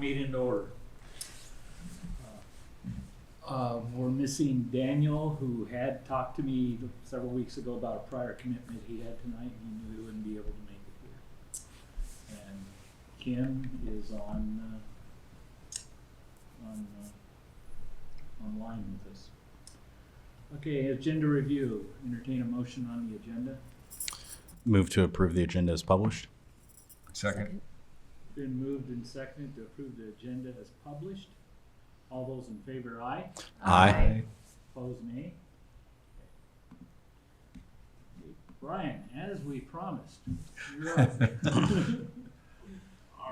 meeting to order. We're missing Daniel, who had talked to me several weeks ago about a prior commitment he had tonight. He knew he wouldn't be able to make it here. And Kim is online with us. Okay, agenda review. Entertain a motion on the agenda. Move to approve the agenda as published. Second. Been moved and seconded to approve the agenda as published. All those in favor, aye. Aye. Opposed, nay. Brian, as we promised, you're up.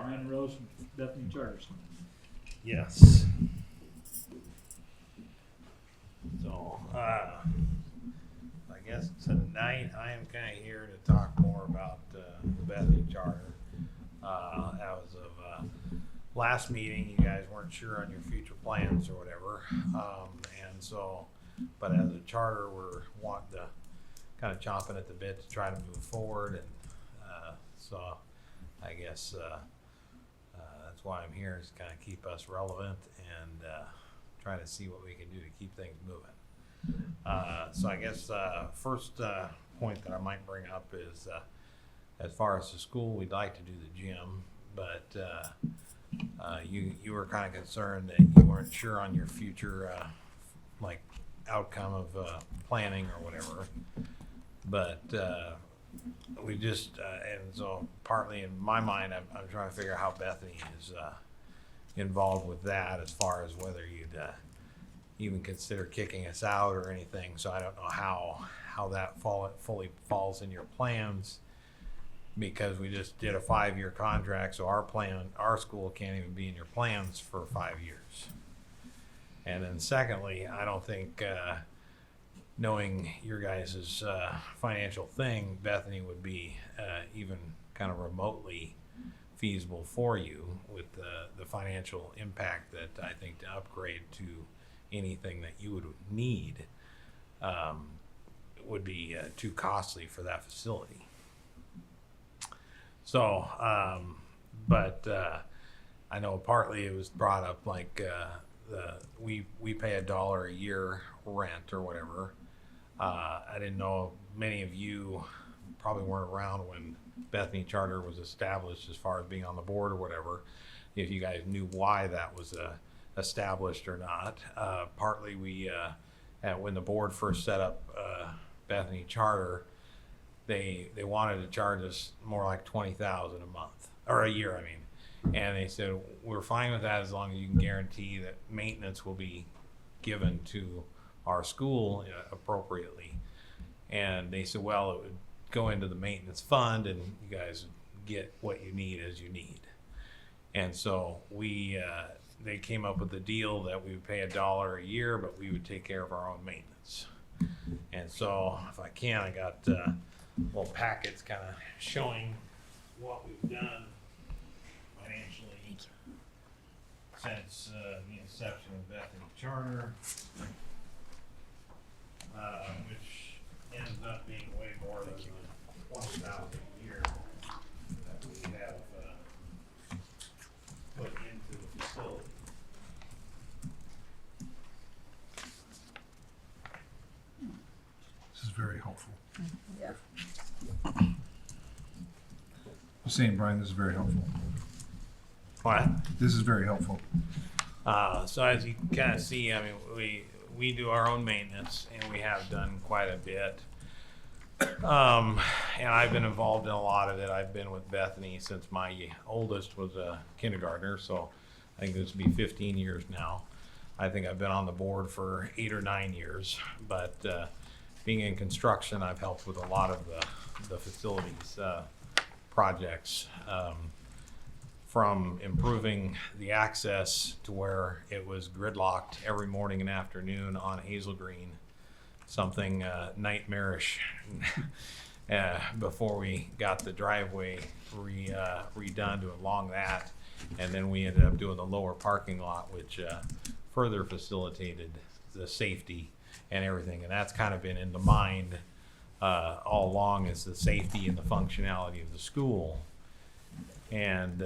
Brian Rose from Bethany Charter School. Yes. So, I guess tonight I am kind of here to talk more about the Bethany Charter. As of last meeting, you guys weren't sure on your future plans or whatever, and so, but as a charter, we're wanting to kind of chomping at the bit to try to move forward, and so I guess that's why I'm here, is to kind of keep us relevant and try to see what we can do to keep things moving. So I guess first point that I might bring up is as far as the school, we'd like to do the gym, but you were kind of concerned that you weren't sure on your future like outcome of planning or whatever, but we just and so partly in my mind I'm trying to figure out how Bethany is involved with that, as far as whether you'd even consider kicking us out or anything. So I don't know how that fully falls in your plans, because we just did a 5-year contract, so our school can't even be in your plans for 5 years. And then secondly, I don't think knowing your guys' financial thing, Bethany would be even kind of remotely feasible for you with the financial impact that I think to upgrade to anything that you would need would be too costly for that facility. So, but I know partly it was brought up like we pay $1 a year rent or whatever. I didn't know, many of you probably weren't around when Bethany Charter was established, as far as being on the board or whatever, if you guys knew why that was established or not. Partly we, when the board first set up Bethany Charter, they wanted to charge us more like $20,000 a month, or a year, I mean. And they said, we're fine with that as long as you can guarantee that maintenance will be given to our school appropriately. And they said, well, it would go into the maintenance fund and you guys get what you need as you need. And so they came up with a deal that we would pay $1 a year, but we would take care of our own maintenance. And so if I can, I got little packets kind of showing what we've done financially since the inception of Bethany Charter, which ends up being way more than the $20,000 a year that we have put into the facility. This is very helpful. Yeah. I'm saying, Brian, this is very helpful. What? This is very helpful. So as you kind of see, I mean, we do our own maintenance, and we have done quite a bit. And I've been involved in a lot of it. I've been with Bethany since my oldest was a kindergartner, so I think this will be 15 years now. I think I've been on the board for 8 or 9 years, but being in construction, I've helped with a lot of the facilities projects, from improving the access to where it was gridlocked every morning and afternoon on Hazel Green, something nightmarish before we got the driveway redone to along that. And then we ended up doing the lower parking lot, which further facilitated the safety and everything. And that's kind of been in the mind all along, is the safety and the functionality of the school. And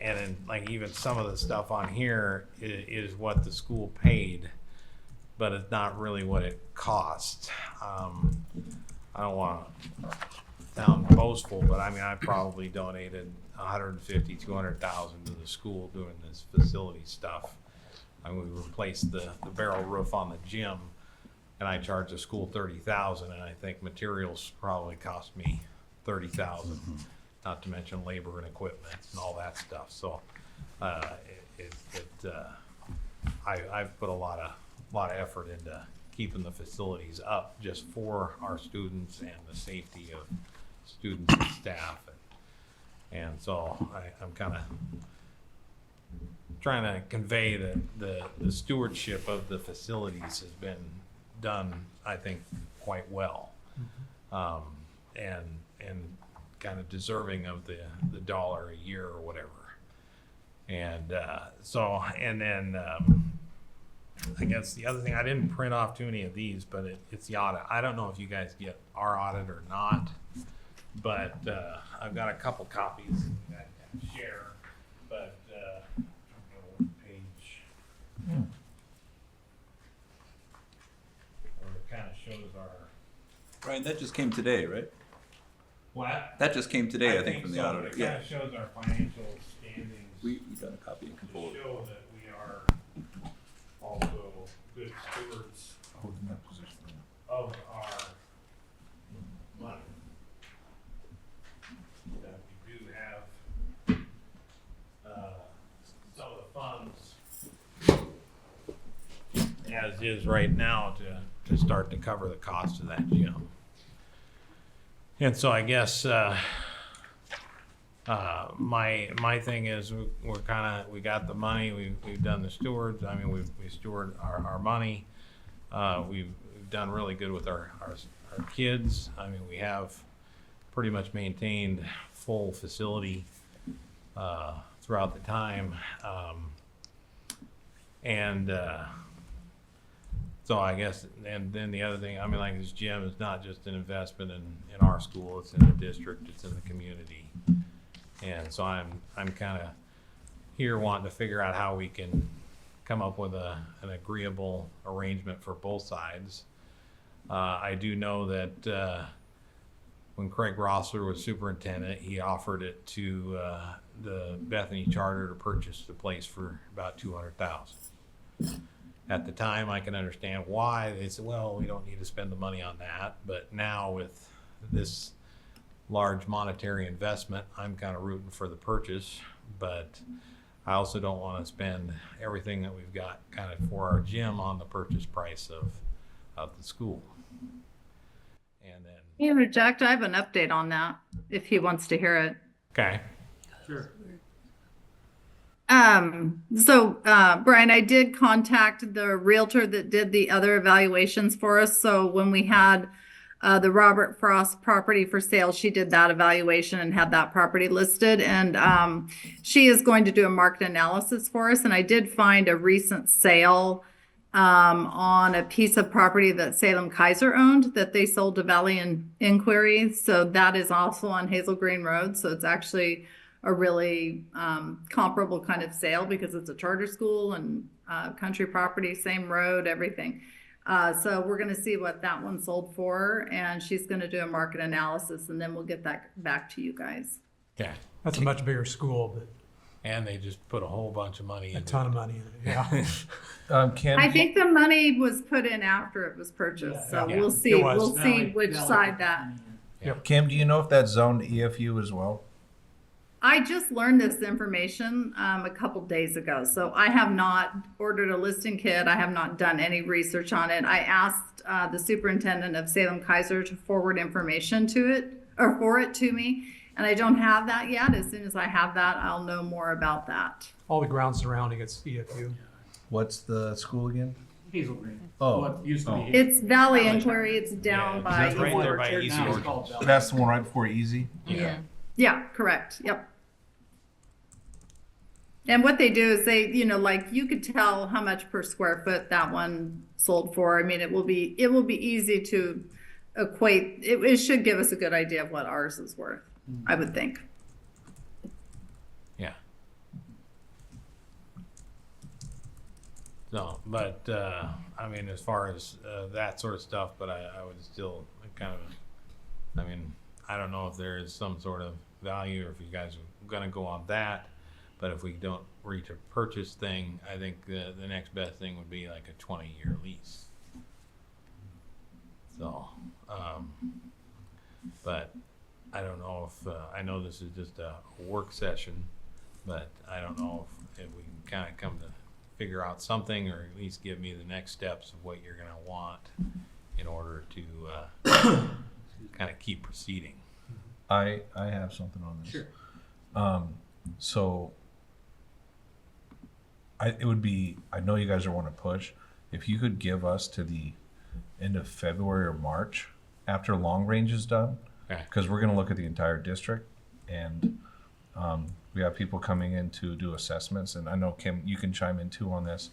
and then like even some of the stuff on here is what the school paid, but it's not really what it cost. I don't want to sound boastful, but I mean, I probably donated 150, 200,000 to the school doing this facility stuff. I mean, we replaced the barrel roof on the gym, and I charged the school 30,000, and I think materials probably cost me 30,000, not to mention labor and equipment and all that stuff. So, I've put a lot of effort into keeping the facilities up just for our students and the safety of students and staff, and so I'm kind of trying to convey that the stewardship of the facilities has been done, I think, quite well, and kind of deserving of the dollar a year or whatever. And then I guess the other thing, I didn't print off too many of these, but it's the audit. I don't know if you guys get our audit or not, but I've got a couple copies that I can share. But I don't know what page, or it kind of shows our Ryan, that just came today, right? what? That just came today, I think, from the so. auditor. It Yeah, kind of shows our financial standings. we got a copy and to control it. show that we are also good stewards Hold in that position. of our money. That we do have some of the funds as is right now to start to cover the cost of that gym. And so I guess my thing is we got the money, we've done the stewards. I mean, we steward our money. We've done really good with our kids. I mean, we have pretty much maintained full facility throughout the time, so I guess, and then the other thing, I mean, like this gym is not just an investment in our school, it's in the district, it's in the community. And so I'm kind of here wanting to figure out how we can come up with an agreeable arrangement for both sides. I do know that when Craig Rossler was superintendent, he offered it to the Bethany Charter to purchase the place for about $200,000. At the time, I can understand why. They said, well, we don't need to spend the money on that. But now with this large monetary investment, I'm kind of rooting for the purchase. But I also don't want to spend everything that we've got kind of for our gym on the purchase price of the school. And then, Hey, Reject, I have an update on that if he wants to hear it. okay. Sure. Brian, I did contact the realtor that did the other evaluations for us. So when we had the Robert Frost property for sale, she did that evaluation and had that property listed. And she is going to do a market analysis for us. And I did find a recent sale on a piece of property that Salem Kaiser owned that they sold to Valley Inquiry. So that is also on Hazel Green Road. So it's actually a really comparable kind of sale because it's a charter school and country property, same road, everything. So we're going to see what that one sold for, and she's going to do a market analysis, and then we'll get that back to you guys. Okay. That's a much bigger school, but And they just put a whole bunch of money a into ton it. of money in it. Yeah. Kim, I think the money was put in after it was purchased, so Yeah. we'll see. It was. We'll see which side that. Kim, do you know if that's zoned EFU as well? I just learned this information a couple days ago, so I have not ordered a listing kit. I have not done any research on it. I asked the superintendent of Salem Kaiser to forward information to it or for it to me, and I don't have that yet. As soon as I have that, I'll know more about that. All the ground surrounding it's EFU. What's the school again? Hazel Green. Oh. What used to be. It's Valley Inquiry. It's down Yeah, by it's right there by Orchard. Easy Now it's Orchard. called Valley. That's the one right before Easy? Yeah. Yeah, correct. Yep. And what they do is they, like you could tell how much per square foot that one sold for. I mean, it will be easy to equate. It should give us a good idea of what ours is worth, I would think. Yeah. No, but, I mean, as far as, that sort of stuff, but I would still kind of, I mean, I don't know if there is some sort of value or if you guys are gonna go on that. But if we don't reach a purchase thing, I think the next best thing would be like a 20-year lease. So, but I don't know if, I know this is just a work session, but I don't know if we can kind of come to figure out something, or at least give me the next steps of what you're gonna want in order to, kind of keep proceeding. I have something on this. Sure. So it would be, I know you guys are want to push, if you could give us to the end of February or March after long range is done, Okay. because we're going to look at the entire district, and we have people coming in to do assessments, and I know Kim, you can chime in too on this.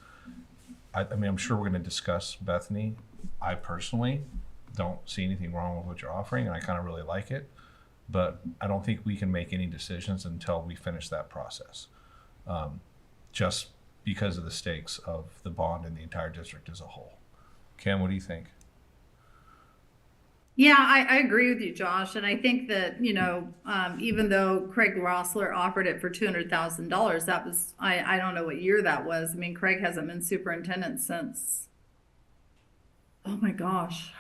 I mean, I'm sure we're going to discuss Bethany. I personally don't see anything wrong with what you're offering, and I kind of really like it, but I don't think we can make any decisions until we finish that process. Just because of the stakes of the bond and the entire district as a whole. Kim, what do you think? Yeah, I agree with you, Josh. And I think that, you know, even though Craig Rossler offered it for $200,000, that was, I don't know what year that was. I mean, Craig hasn't been superintendent since, oh my gosh,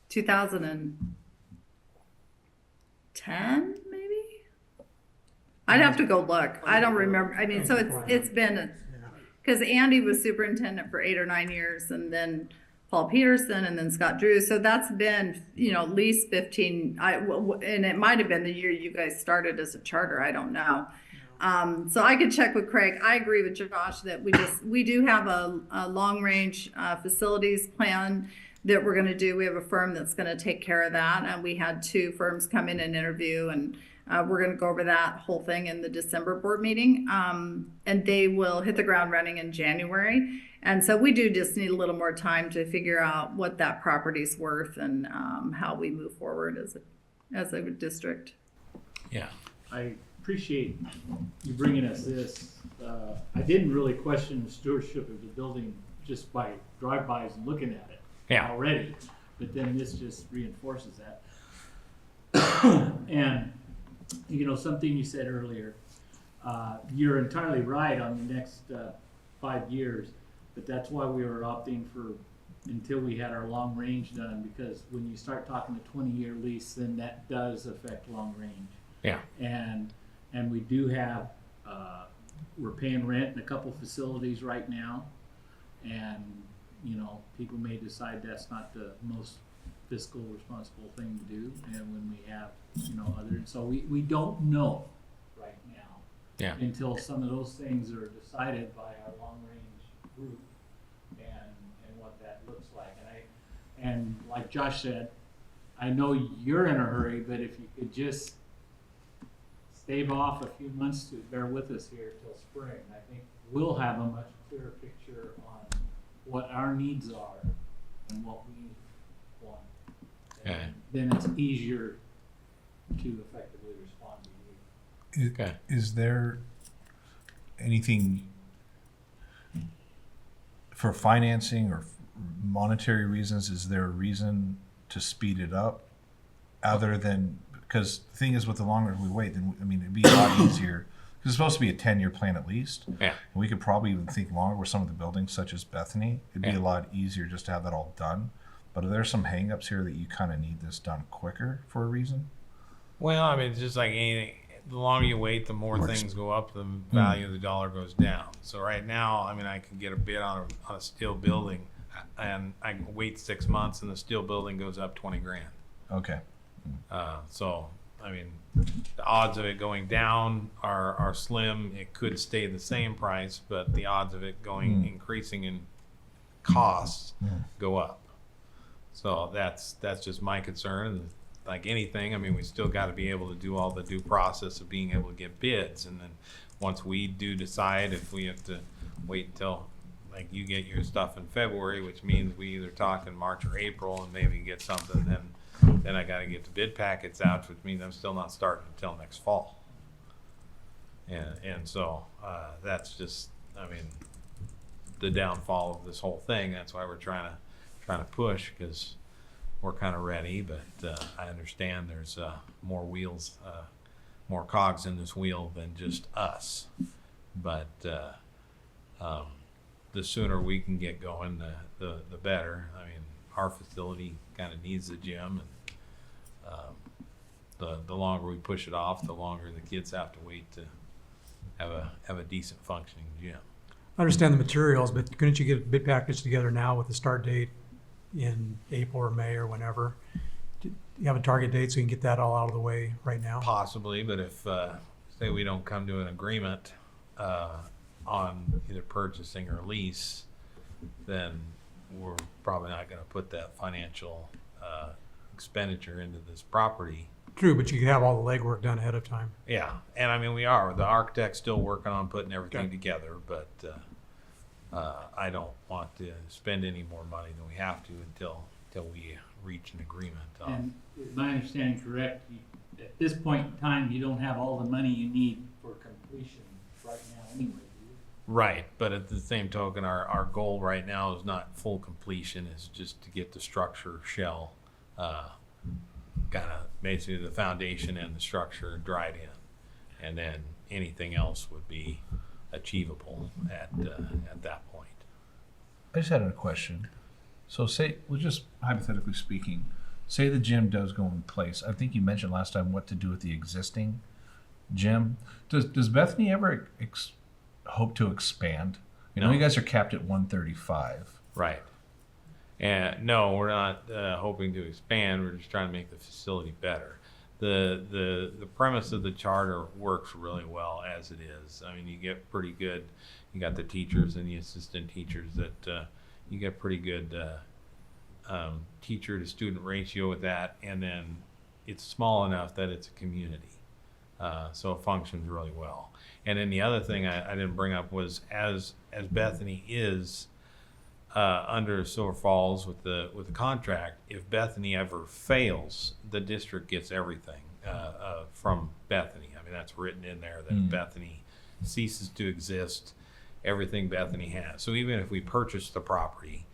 2010, maybe? I'd have to go look. I don't remember. I mean, so it's been, because Andy was superintendent for 8 or 9 years, and then Paul Peterson, and then Scott Drew. So that's been, you know, at least 15. And it might have been the year you guys started as a charter. I don't know. So I could check with Craig. I agree with Josh that we do have a long range facilities plan that we're going to do. We have a firm that's going to take care of that, and we had 2 firms come in and interview, and we're going to go over that whole thing in the December board meeting, and they will hit the ground running in January. And so we do just need a little more time to figure out what that property's worth and how we move forward as a district. Yeah. I appreciate you bringing us this. I didn't really question the stewardship of the building just by drive-bys and looking at it already, but then this just reinforces that. And, you know, something you said earlier, you're entirely right on the next 5 years, but that's why we were opting for until we had our long range done, because when you start talking a 20-year lease, then that does affect long range. Yeah. And we do have, we're paying rent in a couple facilities right now, and, you know, people may decide that's not the most fiscal responsible thing to do, and when we have, you know, other, so we don't know right now until some of those things are decided by our long range group and what that looks like. And like Josh said, I know you're in a hurry, but if you could just stave off a few months to bear with us here till spring, I think we'll have a much clearer picture on what our needs are and what we want. Okay. Then it's easier to effectively respond to you. Okay. Is there anything for financing or monetary reasons? Is there a reason to speed it up other than, because the thing is, with the longer we wait, then, I mean, it'd be a lot easier. Because it's supposed to be a 10-year plan at least. Yeah. And we could probably even think longer with some of the buildings, such as Bethany. It'd be Yeah. a lot easier just to have that all done. But are there some hangups here that you kind of need this done quicker for a reason? Well, I mean, it's just like anything. The longer you wait, the more things go up, the value of the dollar goes down. So right now, I mean, I can get a bid on a steel building, and I can wait 6 months, and the steel building goes up 20 grand. Okay. So, I mean, the odds of it going down are slim. It could stay the same price, but the odds of it increasing in costs go up. So that's just my concern. And like anything, I mean, we still got to be able to do all the due process of being able to get bids. And then once we do decide if we have to wait until, like, you get your stuff in February, which means we either talk in March or April and maybe get something, then I got to get the bid packets out, which means I'm still not starting until next fall. And so that's just, I mean, the downfall of this whole thing. That's why we're trying to push, because we're kind of ready. But I understand there's more wheels, more cogs in this wheel than just us. But the sooner we can get going, the better. I mean, our facility kind of needs the gym, and the longer we push it off, the longer the kids have to wait to have a decent functioning gym. I understand the materials, but couldn't you get a bid package together now with the start date in April or May or whenever? Do you have a target date so you can get that all out of the way right now? Possibly, but if say we don't come to an agreement on either purchasing or lease, then we're probably not going to put that financial expenditure into this property. True, but you could have all the legwork done ahead of time. Yeah, and I mean, we are. The architect's still working on putting everything Okay. together, but I don't want to spend any more money than we have to until we reach an agreement. And is my understanding correct, at this point in time, you don't have all the money you need for completion right now anyway, do you? Right, but at the same token, our goal right now is not full completion, is just to get the structure shell, kind of basically the foundation and the structure dried in. And then anything else would be achievable at that point. I just had a question. So say, well, just hypothetically speaking, say the gym does go in place. I think you mentioned last time what to do with the existing gym. Does Bethany ever hope to expand? You know, No. you guys are capped at 135. Right. And no, we're not hoping to expand. We're just trying to make the facility better. The premise of the charter works really well as it is. I mean, you get pretty good. You got the teachers and the assistant teachers that you get pretty good teacher to student ratio with that, and then it's small enough that it's a community, so it functions really well. And then the other thing I didn't bring up was as Bethany is under Silver Falls with the contract, if Bethany ever fails, the district gets everything from Bethany. I mean, that's written in there that if Bethany ceases to exist, everything Bethany has. So even if we purchase the property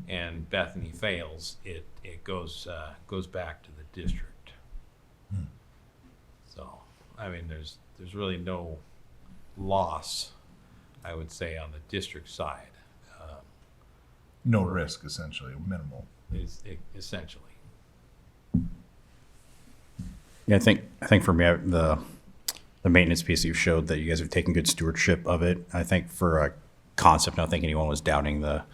and Bethany fails, it goes back to the district. So I mean, there's really no loss, I would say, on the district side. No risk, essentially, minimal. Is essentially. Yeah, I think for me, the maintenance piece that you showed that you guys have taken good stewardship of it. I think for a concept, I don't think anyone was doubting the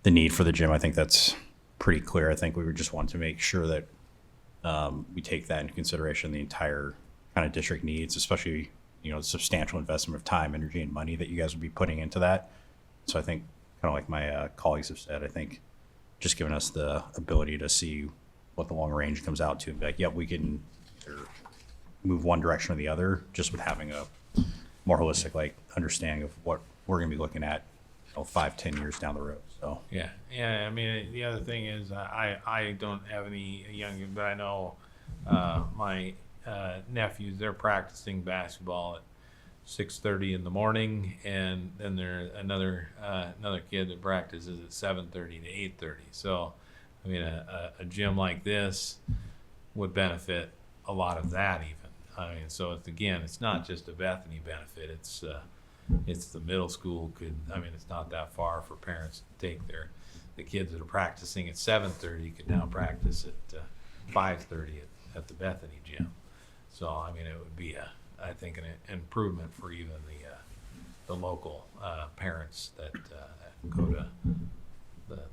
need for the gym. I think that's pretty clear. I think we would just want to make sure that we take that into consideration, the entire kind of district needs, especially, the substantial investment of time, energy, and money that you guys would be putting into that. So I think, kind of like my colleagues have said, I think just giving us the ability to see what the long range comes out to and be like, yep, we can either move one direction or the other, just with having a more holistic understanding of what we're going to be looking at 5-10 years down the road. So Yeah. I mean, the other thing is I don't have any young, but I know my nephews, they're practicing basketball at 6:30 in the morning, and then there's another kid that practices at 7:30 to 8:30. So, I mean, a gym like this would benefit a lot of that even. I mean, so it's not just a Bethany benefit. It's the middle school it's not that far for parents to take the kids that are practicing at 7:30 could now practice at 5:30 at the Bethany gym. So, I mean, it would be I think an improvement for even the local parents that go to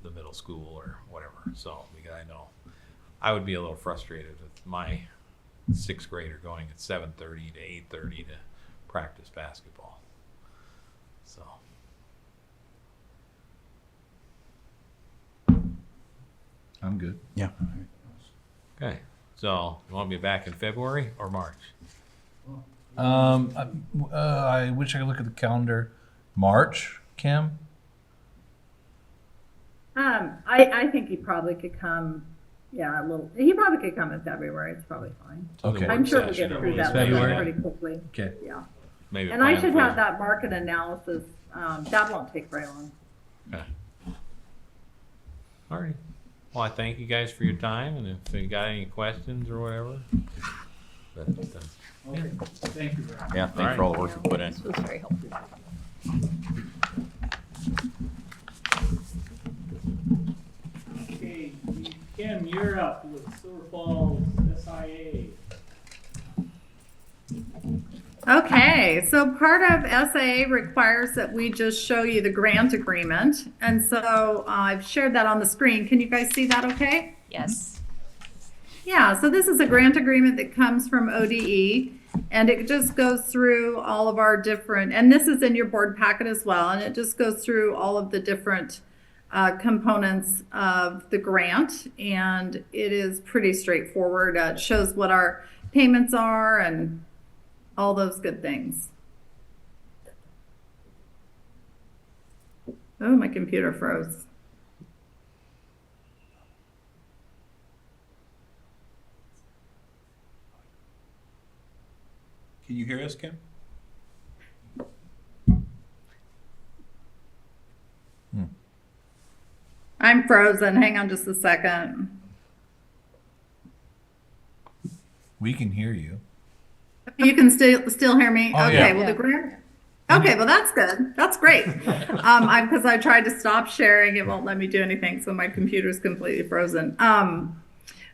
the middle school or whatever. So, because I know I would be a little frustrated with my 6th grader going at 7:30 to 8:30 to practice basketball. So, I'm good. yeah, okay. So, you want me back in February or March? I wish I could look at the calendar. March, Kim? I think he probably could come, he probably could come in February, it's probably fine. So the Okay. work I'm sure we'll session get or through that February. pretty quickly, Okay. yeah. maybe And I plan should for- have that market analysis, that won't take very long. Okay. All right. Well, I thank you guys for your time, and if you got any questions or whatever. But, Okay, thank you, Brian. Yeah, thanks for all the work you put in. This was very helpful. Okay, Kim, you're up with Silver Falls SIA. Okay, so part of SAA requires that we just show you the grant agreement. And so I've shared that on the screen. Can you guys see that okay? Yes. Yeah, so this is a grant agreement that comes from ODE, and it just goes through all of our different, and this is in your board packet as well, and it just goes through all of the different components of the grant, and it is pretty straightforward. It shows what our payments are and all those good things. Oh, my computer froze. Can you hear us, Kim? I'm frozen. Hang on just a second. We can hear you. You can still hear me? Oh, Okay, yeah. well, the grant. Okay, well, that's good. That's great. Because I tried to stop sharing, it won't let me do anything, so my computer's completely frozen.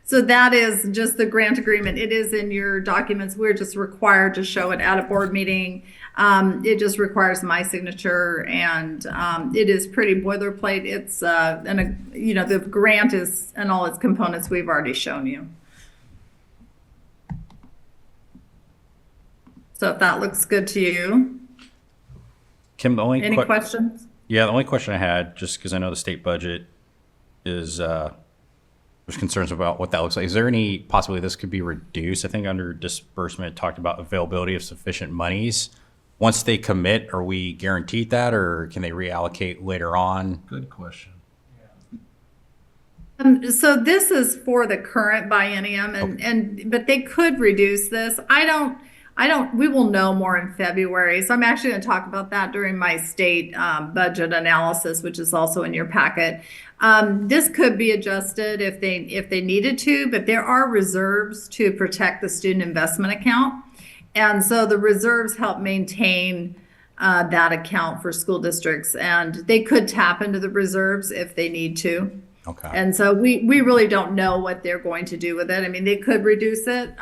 So that is just the grant agreement. It is in your documents. We're just required to show it at a board meeting. It just requires my signature, and it is pretty boilerplate. It's the grant is and all its components we've already shown you. So if that looks good to you, Kim, the only any questions? Yeah, the only question I had, just because I know the state budget is, there's concerns about what that looks like. Is there any possibility this could be reduced? I think under disbursement, it talked about availability of sufficient monies. Once they commit, are we guaranteed that, or can they reallocate later on? Good question. So this is for the current biennium, but they could reduce this. We will know more in February. So I'm actually going to talk about that during my state budget analysis, which is also in your packet. This could be adjusted if they needed to, but there are reserves to protect the student investment account. And so the reserves help maintain that account for school districts, and they could tap into the reserves if they need to. Okay. And so we really don't know what they're going to do with it. I mean, they could reduce it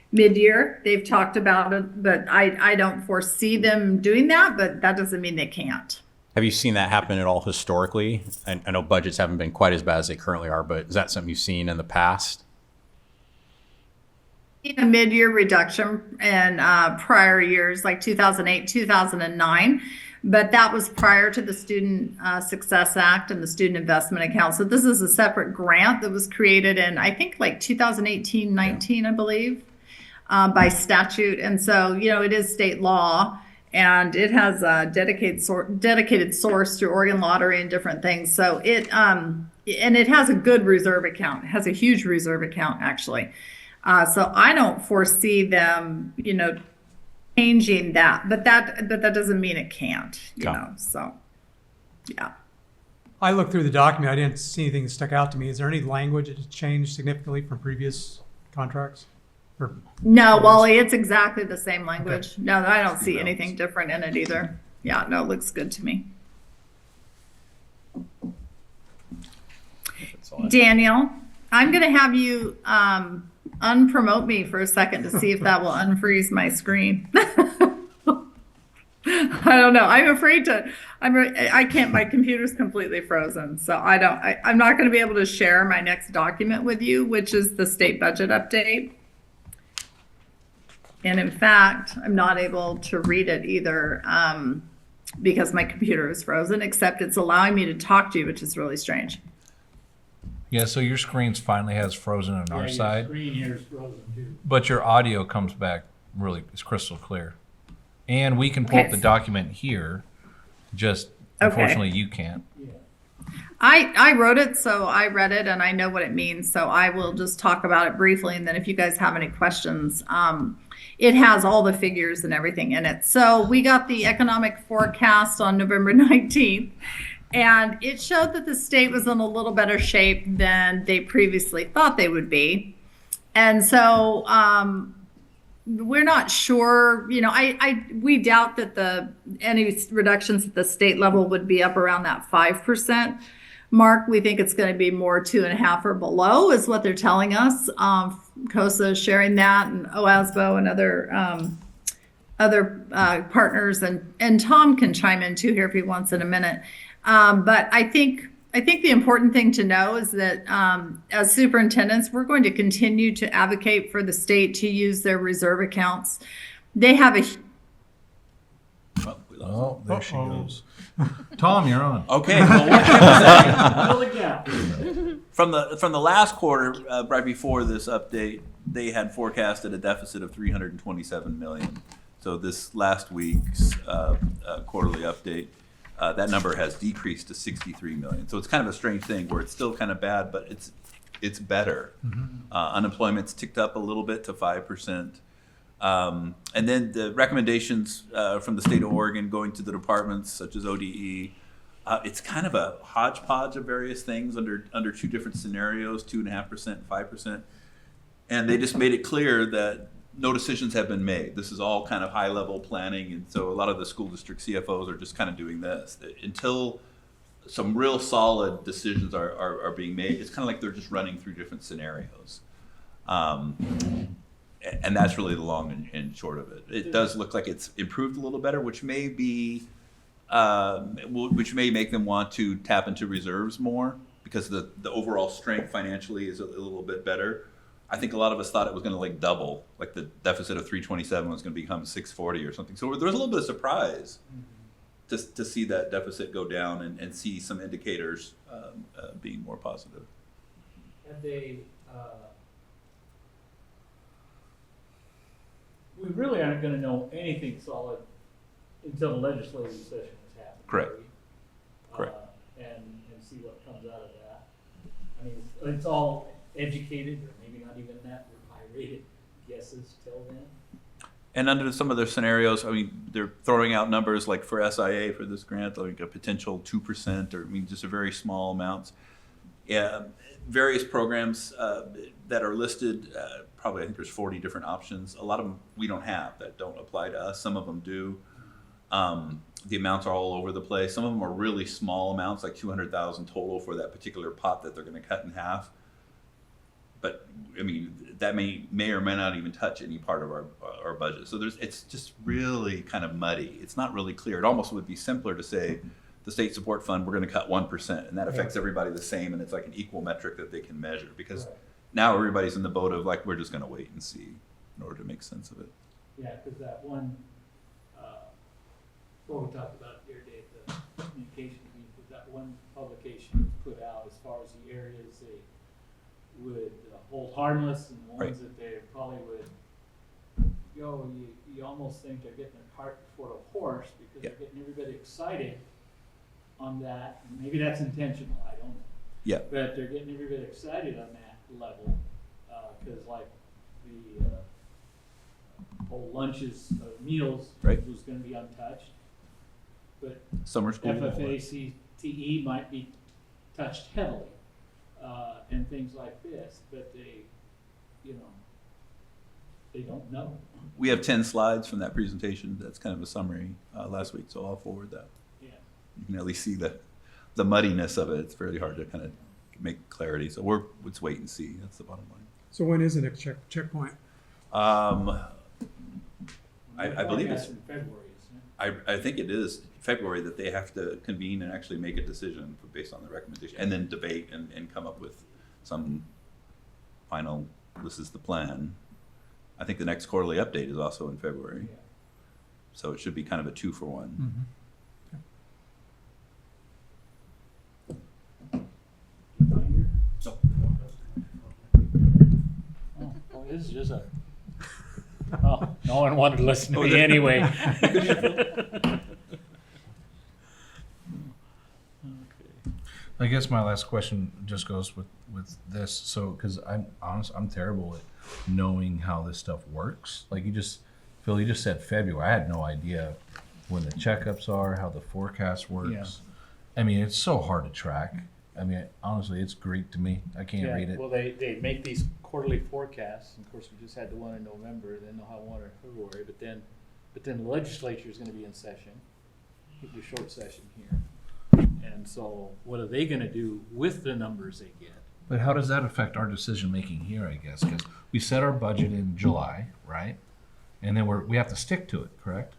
mid-year. They've talked about it, but I don't foresee them doing that, but that doesn't mean they can't. Have you seen that happen at all historically? I know budgets haven't been quite as bad as they currently are, but is that something you've seen in the past? A mid-year reduction in prior years, like 2008, 2009, but that was prior to the Student Success Act and the Student Investment Account. So this is a separate grant that was created in, I think, like 2018, 19, I believe, by statute. And so, it is state law, and it has a dedicated source through Oregon Lottery and different things. So it has a good reserve account. It has a huge reserve account, actually. So I don't foresee them, changing that, but that doesn't mean it can't, so, yeah. I looked through the document. I didn't see anything that stuck out to me. Is there any language that has changed significantly from previous contracts? Or No, Wally, it's exactly the same language. No, I don't see anything different in it either. Yeah, no, it looks good to me. Daniel, I'm going to have you unpromote me for a second to see if that will unfreeze my screen. I don't know. I'm afraid to. I can't. My computer's completely frozen, so I'm not going to be able to share my next document with you, which is the state budget update. And in fact, I'm not able to read it either because my computer is frozen, except it's allowing me to talk to you, which is really strange. Yeah, so your screen's finally has frozen on our Your side, screen here is frozen too. but your audio comes back it's crystal clear. And we can pull up Okay. the document here, just Okay. unfortunately you can't. I wrote it, so I read it and I know what it means. So I will just talk about it briefly. And then if you guys have any questions, it has all the figures and everything in it. So we got the economic forecast on November 19th. And it showed that the state was in a little better shape than they previously thought they would be. And so we're not sure, we doubt that any reductions at the state level would be up around that 5% mark. We think it's going to be more 2.5 or below is what they're telling us. COSA is sharing that, and OASBO and other partners, and Tom can chime in too here if he wants in a minute. But I think the important thing to know is that as superintendents, we're going to continue to advocate for the state to use their reserve accounts. They have a Well, we lost Oh, there she goes. Tom, you're on. Okay, well, what Kim was saying, Fill the gap. from the last quarter, right before this update, they had forecasted a deficit of 327 million. So this last week's quarterly update, that number has decreased to 63 million. So it's kind of a strange thing where it's still kind of bad, but it's better. Unemployment's ticked up a little bit to 5%. And then the recommendations from the state of Oregon going to the departments such as ODE, it's kind of a hodgepodge of various things under two different scenarios, 2.5% and 5%. And they just made it clear that no decisions have been made. This is all kind of high level planning. And so a lot of the school district CFOs are just kind of doing this until some real solid decisions are being made. It's kind of like they're just running through different scenarios. And that's really the long and short of it. It does look like it's improved a little better, which may make them want to tap into reserves more because the overall strength financially is a little bit better. I think a lot of us thought it was going to like double, like the deficit of 327 was going to become 640 or something. So there was a little bit of surprise to see that deficit go down and see some indicators being more positive. And we really aren't gonna know anything solid until the legislative session has happened. Correct. right? Correct. And see what comes out of that. I mean, it's all educated, or maybe not even that, high-rated guesses till then. And under some of their scenarios, I mean, they're throwing out numbers like for SIA for this grant, like a potential 2%, or I mean, just a very small amounts. Yeah, various programs that are listed, probably I think there's 40 different options. A lot of them we don't have that don't apply to us. Some of them do. The amounts are all over the place. Some of them are really small amounts, like 200,000 total for that particular pot that they're going to cut in half. But I mean, that may or may not even touch any part of our budget. So it's just really kind of muddy. It's not really clear. It almost would be simpler to say the state support fund, we're going to cut 1%, and that affects everybody the same, and it's like an equal metric that they can measure. Because Right. now everybody's in the boat of like, we're just going to wait and see in order to make sense of it. Yeah, because that one, what we talked about the other day at the communication meeting, was that one publication put out as far as the areas they would hold harmless, and the ones Right. that they probably would, you almost think they're getting their cart before the horse, because Yeah. they're getting everybody excited on that. And maybe that's intentional, I don't know. Yeah. But they're getting everybody excited on that level, because like the whole lunches, meals Right. was gonna be untouched. But Summer school. FFA-CTE might be touched heavily, and things like this, but they don't know. We have 10 slides from that presentation. That's kind of a summary last week, so I'll forward that. Yeah. You can at least see the muddiness of it. It's very hard to kind of make clarity. So let's wait and see. That's the bottom line. So when is the next checkpoint? I believe That's it's, in February, isn't it? I think it is February that they have to convene and actually make a decision based on the recommendation, and then debate and come up with some final, this is the plan. I think the next quarterly update is also in February. Yeah. So it should be kind of a 2-for-1. Binder? No. Oh, well, this is just oh, no one wanted to listen to me anyway. I guess my last question just goes with this. So, because I'm terrible at knowing how this stuff works. Like Phil, you just said February. I had no idea when the checkups are, how the forecast works. I mean, it's so hard to track. I mean, honestly, it's Greek to me. I can't read it. Well, they make these quarterly forecasts, and of course, we just had the one in November, then they'll have one in February, but then the legislature is gonna be in session, the short session here. And so, what are they gonna do with the numbers they get? But how does that affect our decision making here? I guess because we set our budget in July, right? And then we have to stick to it, correct?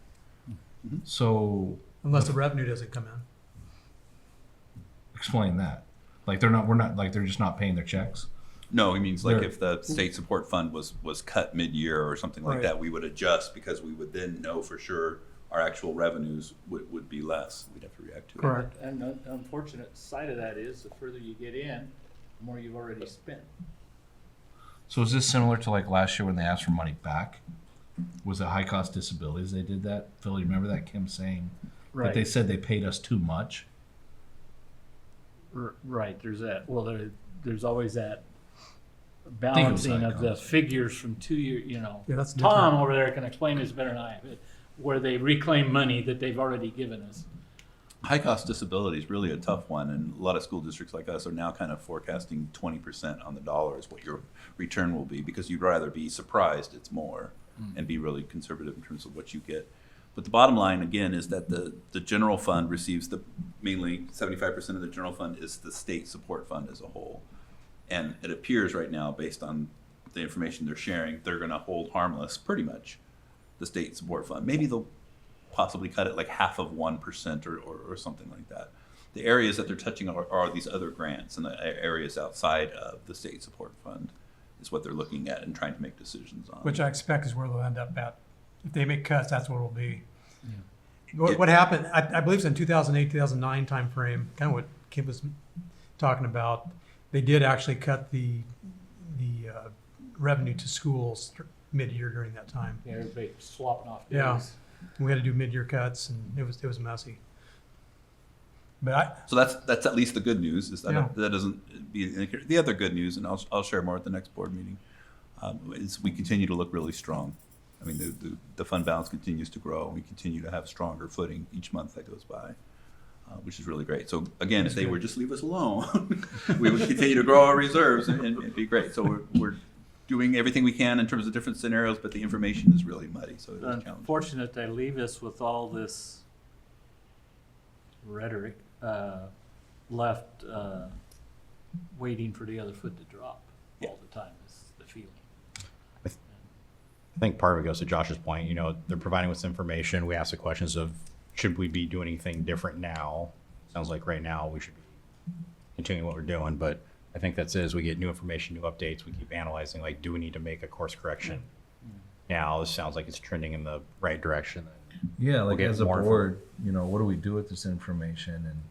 So Unless the revenue doesn't come in. explain that. Like we're not like they're just not paying their checks. No, he means like There- if the state support fund was cut mid-year or something like Right. that, we would adjust because we would then know for sure our actual revenues would be less. We'd have to react to it. Correct. And the unfortunate side of that is, the further you get in, the more you've already spent. So is this similar to like last year when they asked for money back? Was it high cost disabilities they did that? Philly, remember that Kim saying that they said they paid us too much? Right, there's that, well, there's always that was balancing high of the cost. figures from 2 year, you know. Yeah, that's Tom different. over there can explain this better than I, but where they reclaim money that they've already given us. High cost disability is really a tough one, and a lot of school districts like us are now kind of forecasting 20% on the dollar is what your return will be, because you'd rather be surprised it's more and be really conservative in terms of what you get. But the bottom line again is that the general fund receives mainly 75% of the general fund is the state support fund as a whole. And it appears right now, based on the information they're sharing, they're going to hold harmless pretty much the state support fund. Maybe they'll possibly cut it like half of 1% or something like that. The areas that they're touching are these other grants, and the areas outside of the state support fund is what they're looking at and trying to make decisions on. Which I expect is where they'll end up at. If they make cuts, that's what it'll be. What happened, I believe it's in 2008, 2009 timeframe, kind of what Kim was talking about. They did actually cut the revenue to schools mid-year during that time. Yeah, everybody swapping off days. Yeah. We had to do mid-year cuts, and it was messy. But So that's at least the good news, is that Yeah. that doesn't be an indicator. The other good news, and I'll share more at the next board meeting, is we continue to look really strong. I mean, the fund balance continues to grow, and we continue to have stronger footing each month that goes by, which is really great. So again, if they would just leave us alone, we would continue to grow our reserves and it'd be great. So we're doing everything we can in terms of different scenarios, but the information is really muddy, so it is challenging. Unfortunate they leave us with all this rhetoric left waiting for the other foot to drop all the time is the feeling. I think part of it goes to Josh's point. You know, they're providing us information. We ask the questions of, should we be doing anything different now? Sounds like right now we should be continuing what we're doing, but I think that's it. As we get new information, new updates, we keep analyzing, like, do we need to make a course correction? Now, this sounds like it's trending in the right direction. Yeah, like get as a more board, you know, what do we do with this information? And,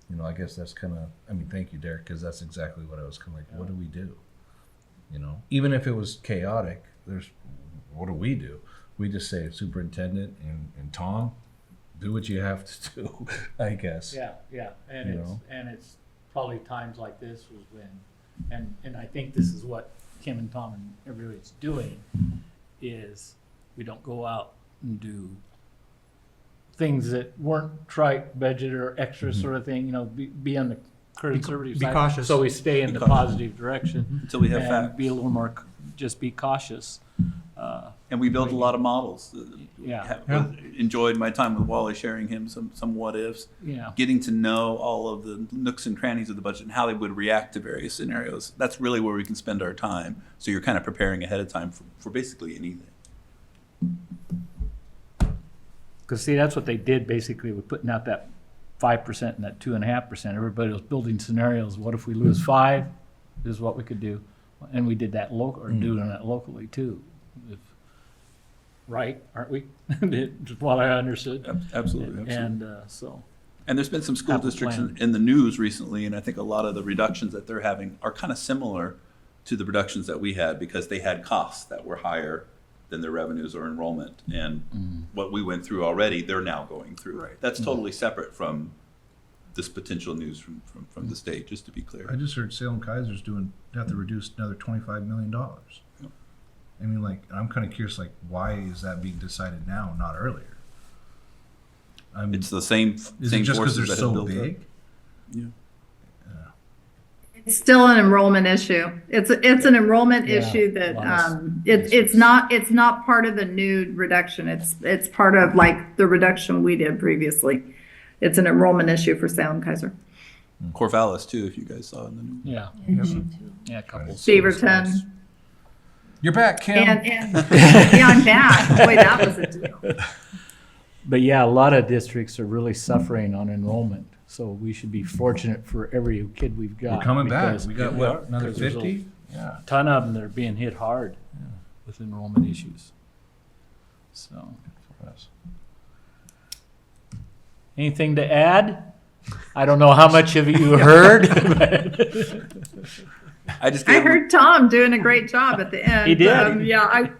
you know, I guess that's kind of, I mean, thank you, Derek, because that's exactly what I was kind of like, what do we do? You know, even if it was chaotic, what do? We just say superintendent and Tom, do what you have to do, I guess. Yeah, and You it's know? and it's probably times like this was when, and I think this is what Kim and Tom and everybody's doing, is we don't go out and do things that weren't trite budget or extra sort of thing, you know, be on the conservative be side. cautious. So we stay in Be the cautious. positive direction. Until we have and facts. Be a little more, just be cautious. And we built a lot of models. Yeah. Enjoyed my time with Wally, sharing him some what ifs. Yeah. Getting to know all of the nooks and crannies of the budget and how they would react to various scenarios. That's really where we can spend our time. So you're kind of preparing ahead of time for basically anything. Because see, that's what they did basically with putting out that 5% and that 2.5%. Everybody was building scenarios. What if we lose 5? This is what we could do, and we did that doing that locally too. Right? Aren't we? Just what I understood. Absolutely. And so And there's been some school Have a districts plan. in the news recently, and I think a lot of the reductions that they're having are kind of similar to the reductions that we had, because they had costs that were higher than their revenues or enrollment. And what we went through already, they're now going through. Right. That's totally separate from this potential news from the state, just to be clear. I just heard Salem Kaiser's have to reduce another $25 million. Yep. I mean, like, I'm kind of curious, like, why is that being decided now, not earlier? I mean, It's the same is it just because forces they're that have so built big? up. It's still an enrollment issue. It's an enrollment Yeah, issue that, lots of it's not part of the new reduction. It's part of like the reduction we did previously. It's an enrollment issue for Salem Kaiser. Corvallis too, if you guys saw in the news. Yeah. Yeah, a couple. Beaverton. You're back, Kim. And yeah, I'm back. Boy, that was a deal. But yeah, a lot of districts are really suffering on enrollment, so we should be fortunate for every kid we've got. We're coming back. because- We got yeah, what, another because there's 50? Yeah. A ton of them that are being hit hard with enrollment issues. So, anything to add? I don't know how much of it you heard, but I just I gave heard Tom doing a great job at the end. He did. I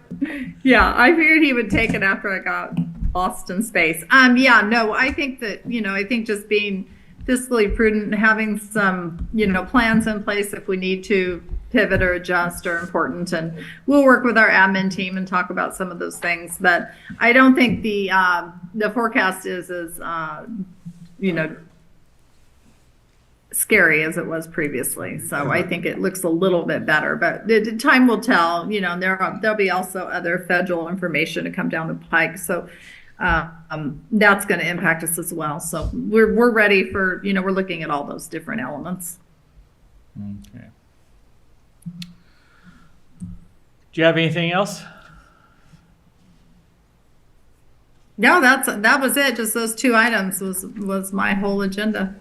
figured he would take it after I got lost in space. I think that, I think just being fiscally prudent and having some, plans in place if we need to pivot or adjust are important. And we'll work with our admin team and talk about some of those things. But I don't think the forecast is as, scary as it was previously. So I think it looks a little bit better, but the time will tell, and there'll be also other federal information to come down the pike. So that's going to impact us as well. So we're ready for, we're looking at all those different elements. okay. Do you have anything else? No, that was it. Just those two items was my whole agenda.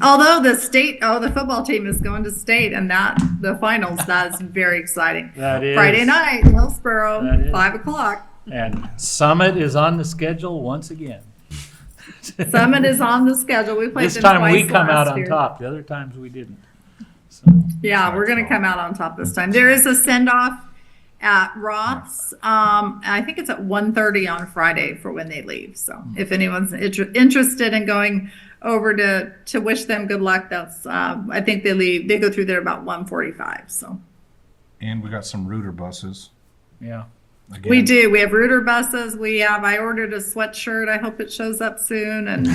Although the football team is going to state and the finals, that is very exciting. That is. Friday night, That Hillsborough, is. 5:00. And Summit is on the schedule once again. Summit is on the schedule. We played This them time we twice come out last on year. top. The other times we didn't. So, Yeah, we're going to come out on top this time. There is a send-off at Roth's. I think it's at 1:30 on Friday for when they leave. So if anyone's interested in going over to wish them good luck, that's I think they go through there about 1:45. So And we got some Rooter buses. yeah. Again. we do. We have Rooter buses. I ordered a sweatshirt. I hope it shows up soon. And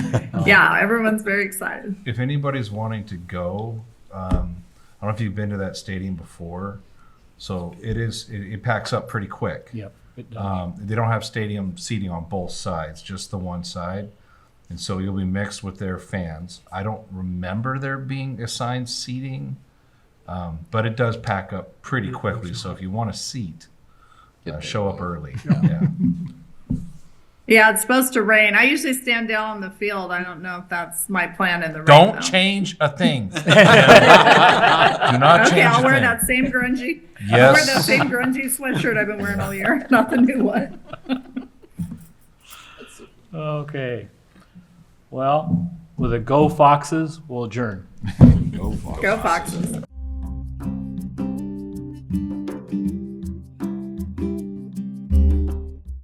yeah, everyone's very excited. If anybody's wanting to go, I don't know if you've been to that stadium before. So it packs up pretty quick. Yep. It does. They don't have stadium seating on both sides, just the one side. And so you'll be mixed with their fans. I don't remember there being assigned seating, but it does pack up pretty quickly. So if you want a seat, show up early. Yeah. Yeah, it's supposed to rain. I usually stand down on the field. I don't know if that's my plan in the rain. Don't though. change a thing. Do not Okay, change I'll a wear thing. that same grungy. I'll Yes. wear that same grungy sweatshirt I've been wearing all year, not the new one. Okay. Well, with a go Foxes, we'll adjourn. Go Foxes.